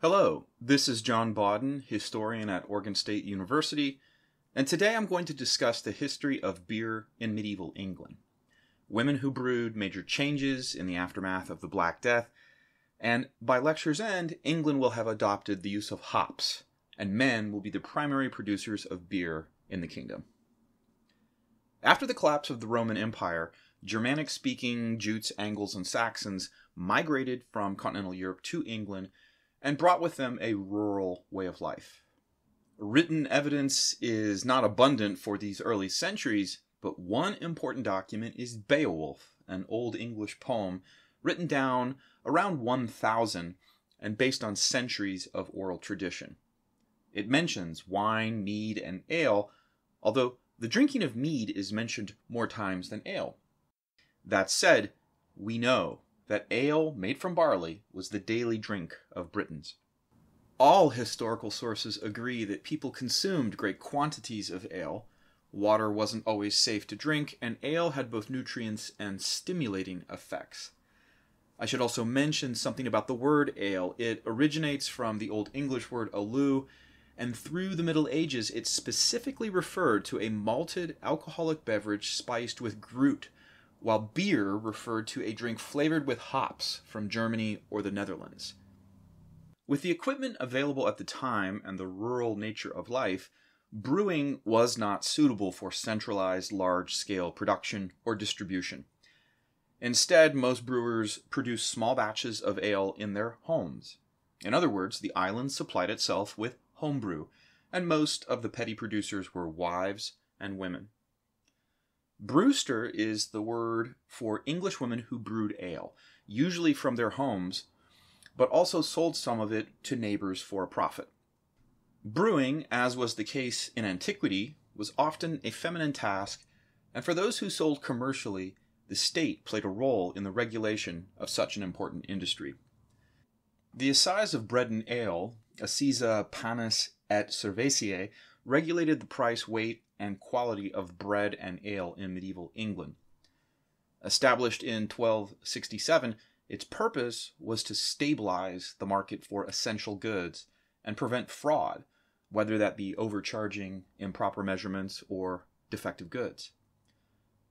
Hello, this is John Bawden, historian at Oregon State University, and today I'm going to discuss the history of beer in medieval England. Women who brewed major changes in the aftermath of the Black Death, and by lecture's end, England will have adopted the use of hops, and men will be the primary producers of beer in the kingdom. After the collapse of the Roman Empire, Germanic-speaking Jutes, Angles, and Saxons migrated from continental Europe to England and brought with them a rural way of life. Written evidence is not abundant for these early centuries, but one important document is Beowulf, an Old English poem written down around 1000 and based on centuries of oral tradition. It mentions wine, mead, and ale, although the drinking of mead is mentioned more times than ale. That said, we know that ale made from barley was the daily drink of Britons. All historical sources agree that people consumed great quantities of ale. Water wasn't always safe to drink, and ale had both nutrients and stimulating effects. I should also mention something about the word ale. It originates from the Old English word alew, and through the Middle Ages it specifically referred to a malted alcoholic beverage spiced with grute, while beer referred to a drink flavored with hops from Germany or the Netherlands. With the equipment available at the time and the rural nature of life, brewing was not suitable for centralized large-scale production or distribution. Instead, most brewers produced small batches of ale in their homes. In other words, the island supplied itself with homebrew, and most of the petty producers were wives and women. Brewster is the word for English women who brewed ale, usually from their homes, but also sold some of it to neighbors for a profit. Brewing, as was the case in antiquity, was often a feminine task, and for those who sold commercially, the state played a role in the regulation of such an important industry. The assize of bread and ale, assisa panis et cervesiae, regulated the price, weight, and quality of bread and ale in medieval England. Established in 1267, its purpose was to stabilize the market for essential goods and prevent fraud, whether that be overcharging, improper measurements, or defective goods.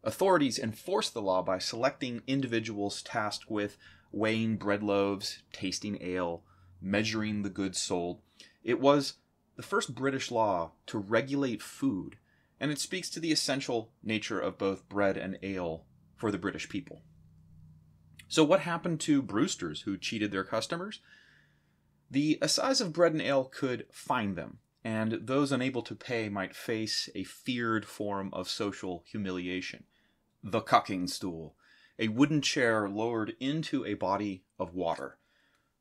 Authorities enforced the law by selecting individuals tasked with weighing bread loaves, tasting ale, measuring the goods sold. It was the first British law to regulate food, and it speaks to the essential nature of both bread and ale for the British people. So what happened to brewsters who cheated their customers? The assize of bread and ale could fine them, and those unable to pay might face a feared form of social humiliation. The cucking stool, a wooden chair lowered into a body of water.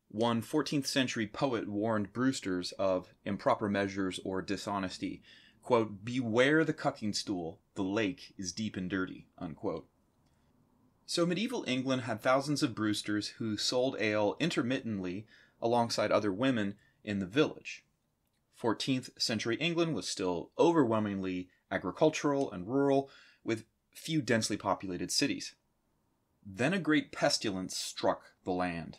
One 14th century poet warned brewsters of improper measures or dishonesty. Quote, "Beware the cucking stool, the lake is deep and dirty," unquote. So medieval England had thousands of brewsters who sold ale intermittently alongside other women in the village. 14th century England was still overwhelmingly agricultural and rural, with few densely populated cities. Then a great pestilence struck the land.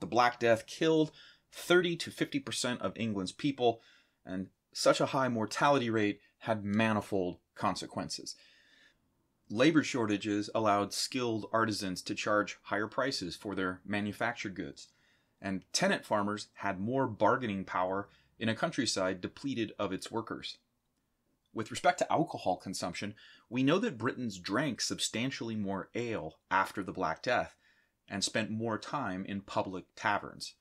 The Black Death killed 30 to 50% of England's people, and such a high mortality rate had manifold consequences. Labor shortages allowed skilled artisans to charge higher prices for their manufactured goods, and tenant farmers had more bargaining power in a countryside depleted of its workers. With respect to alcohol consumption, we know that Britons drank substantially more ale after the Black Death and spent more time in public taverns.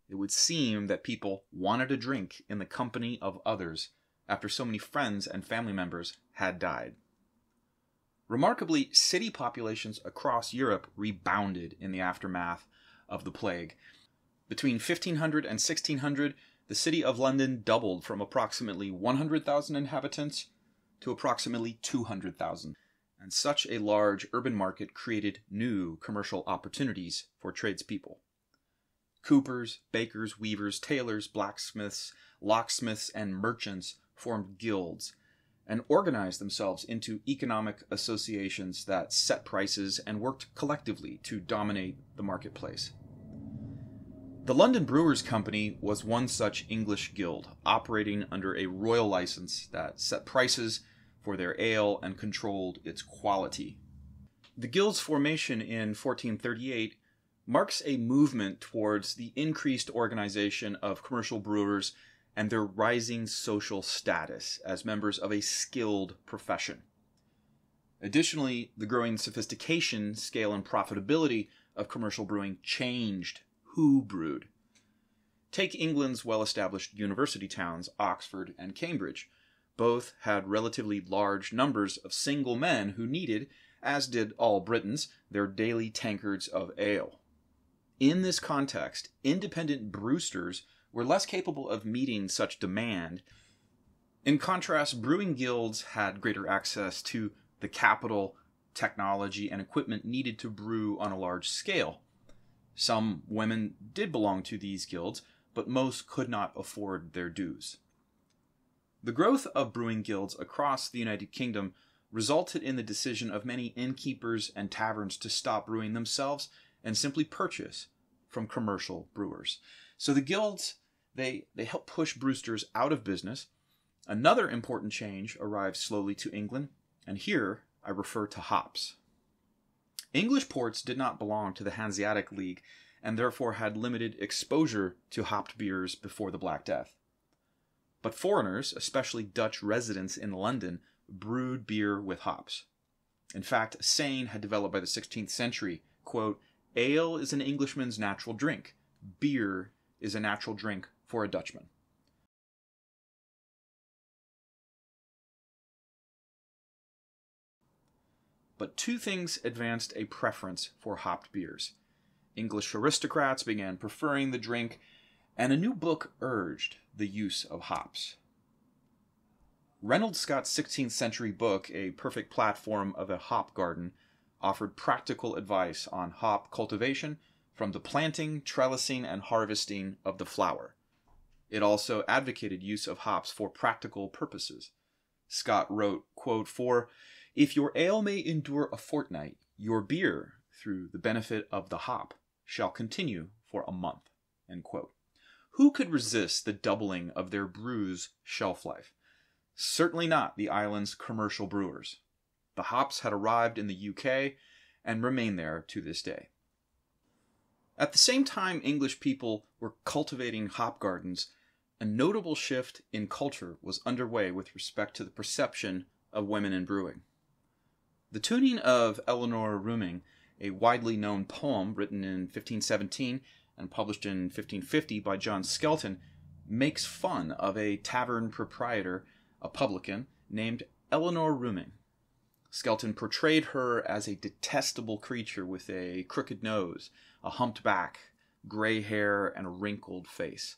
It would seem that people wanted a drink in the company of others after so many friends and family members had died. Remarkably, city populations across Europe rebounded in the aftermath of the plague. Between 1500 and 1600, the city of London doubled from approximately 100,000 inhabitants to approximately 200,000, and such a large urban market created new commercial opportunities for tradespeople. Coopers, bakers, weavers, tailors, blacksmiths, locksmiths, and merchants formed guilds and organized themselves into economic associations that set prices and worked collectively to dominate the marketplace. The London Brewers Company was one such English guild, operating under a royal license that set prices for their ale and controlled its quality. The guild's formation in 1438 marks a movement towards the increased organization of commercial brewers and their rising social status as members of a skilled profession. Additionally, the growing sophistication, scale, and profitability of commercial brewing changed who brewed. Take England's well-established university towns, Oxford and Cambridge. Both had relatively large numbers of single men who needed, as did all Britons, their daily tankards of ale. In this context, independent brewsters were less capable of meeting such demand. In contrast, brewing guilds had greater access to the capital, technology, and equipment needed to brew on a large scale. Some women did belong to these guilds, but most could not afford their dues. The growth of brewing guilds across the United Kingdom resulted in the decision of many innkeepers and taverns to stop brewing themselves and simply purchase from commercial brewers. So the guilds, they help push brewsters out of business. Another important change arrived slowly to England, and here I refer to hops. English ports did not belong to the Hanseatic League and therefore had limited exposure to hopped beers before the Black Death. But foreigners, especially Dutch residents in London, brewed beer with hops. In fact, a saying had developed by the 16th century, quote, "Ale is an Englishman's natural drink. Beer is a natural drink for a Dutchman." But two things advanced a preference for hopped beers. English aristocrats began preferring the drink, and a new book urged the use of hops. Reynolds Scott's 16th century book, A Perfect Platform of a Hop Garden, offered practical advice on hop cultivation from the planting, trellising, and harvesting of the flower. It also advocated use of hops for practical purposes. Scott wrote, quote, "For if your ale may endure a fortnight, your beer, through the benefit of the hop, shall continue for a month." End quote. Who could resist the doubling of their brew's shelf life? Certainly not the island's commercial brewers. The hops had arrived in the UK and remain there to this day. At the same time English people were cultivating hop gardens, a notable shift in culture was underway with respect to the perception of women in brewing. The tuning of Eleanor Rooming, a widely known poem written in 1517 and published in 1550 by John Skelton, makes fun of a tavern proprietor, a publican, named Eleanor Rooming. Skelton portrayed her as a detestable creature with a crooked nose, a humped back, gray hair, and a wrinkled face.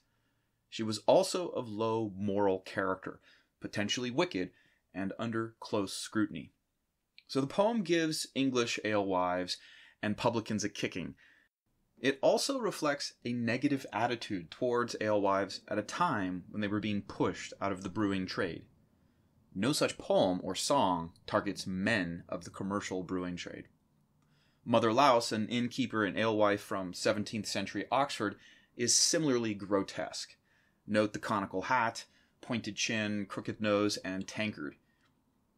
She was also of low moral character, potentially wicked, and under close scrutiny. So the poem gives English alewives and publicans a kicking. It also reflects a negative attitude towards alewives at a time when they were being pushed out of the brewing trade. No such poem or song targets men of the commercial brewing trade. Mother Louse, an innkeeper and alewife from 17th century Oxford, is similarly grotesque. Note the conical hat, pointed chin, crooked nose, and tankard.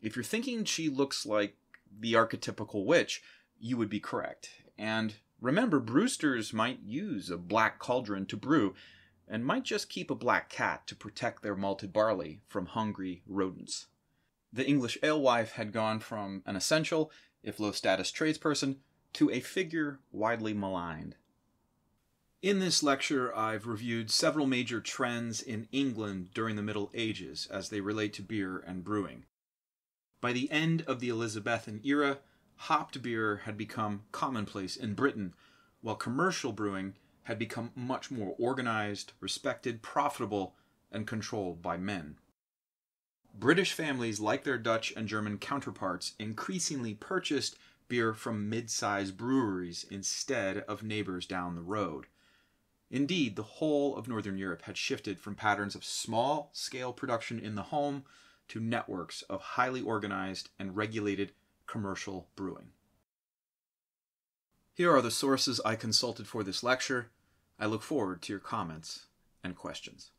If you're thinking she looks like the archetypical witch, you would be correct. And remember, brewsters might use a black cauldron to brew, and might just keep a black cat to protect their malted barley from hungry rodents. The English alewife had gone from an essential, if low-status tradesperson, to a figure widely maligned. In this lecture, I've reviewed several major trends in England during the Middle Ages as they relate to beer and brewing. By the end of the Elizabethan era, hopped beer had become commonplace in Britain, while commercial brewing had become much more organized, respected, profitable, and controlled by men. British families, like their Dutch and German counterparts, increasingly purchased beer from mid-sized breweries instead of neighbors down the road. Indeed, the whole of Northern Europe had shifted from patterns of small-scale production in the home to networks of highly organized and regulated commercial brewing. Here are the sources I consulted for this lecture. I look forward to your comments and questions.